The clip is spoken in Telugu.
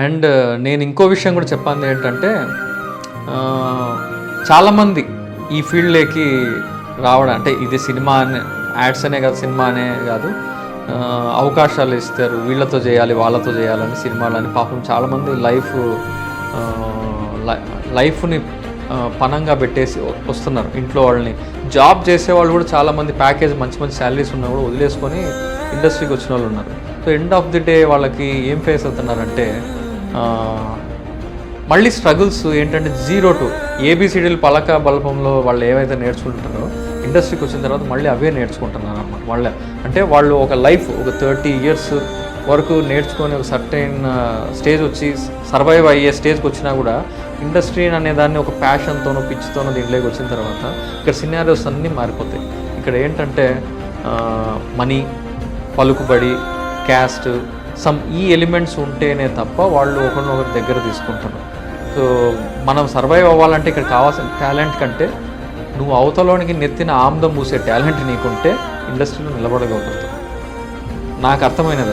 అండ్ నేను ఇంకో విషయం కూడా చెప్పాలి ఏంటంటే, చాలామంది ఈ ఫీల్డ్లోకి రావడం అంటే ఇది సినిమా అనే యాడ్స్ అనే కాదు, సినిమా అనే కాదు, అవకాశాలు ఇస్తారు, వీళ్ళతో చేయాలి వాళ్ళతో చేయాలని సినిమాలని. పాపం చాలామంది లైఫ్ని పనంగా పెట్టేసి వస్తున్నారు. ఇంట్లో వాళ్ళని జాబ్ చేసేవాళ్ళు కూడా చాలామంది ప్యాకేజ్ మంచి మంచి శాలరీస్ ఉన్నా కూడా వదిలేసుకొని ఇండస్ట్రీకి వచ్చిన వాళ్ళు ఉన్నారు. So end of the day వాళ్ళకి ఏం ఫేస్ అవుతున్నారంటే, మళ్ళీ స్ట్రగుల్స్ ఏంటంటే 0 to ABCDలు పలక బలపంలో వాళ్ళు ఏవైతే నేర్చుకుంటారో ఇండస్ట్రీకి వచ్చిన తర్వాత మళ్ళీ అవే నేర్చుకుంటున్నారు అన్నమాట. అంటే వాళ్ళు ఒక లైఫ్ ఒక 30 years వరకు నేర్చుకొని ఒక సర్టైన్ స్టేజ్ వచ్చి సర్వైవ్ అయ్యే స్టేజ్కి వచ్చినా కూడా ఇండస్ట్రీ అనే దాన్ని ఒక ప్యాషన్తోనో పిచ్చితోనో దీంట్లోకి వచ్చిన తర్వాత ఇక్కడ సినారియోస్ అన్నీ మారిపోతాయి. ఇక్కడ ఏంటంటే మనీ, పలుకుబడి, క్యాస్ట్, ఈ ఎలిమెంట్స్ ఉంటేనే తప్ప వాళ్ళు ఒకరినొకరి దగ్గర తీసుకుంటారు. సో మనం సర్వైవ్ అవ్వాలంటే ఇక్కడ కావాల్సిన టాలెంట్ కంటే నువ్వు అవతలోనికి నెత్తిన ఆమ్దం పూసే టాలెంట్ నీకుంటే ఇండస్ట్రీలో నిలబడగలుగుతావు. నాకు అర్థమైనది.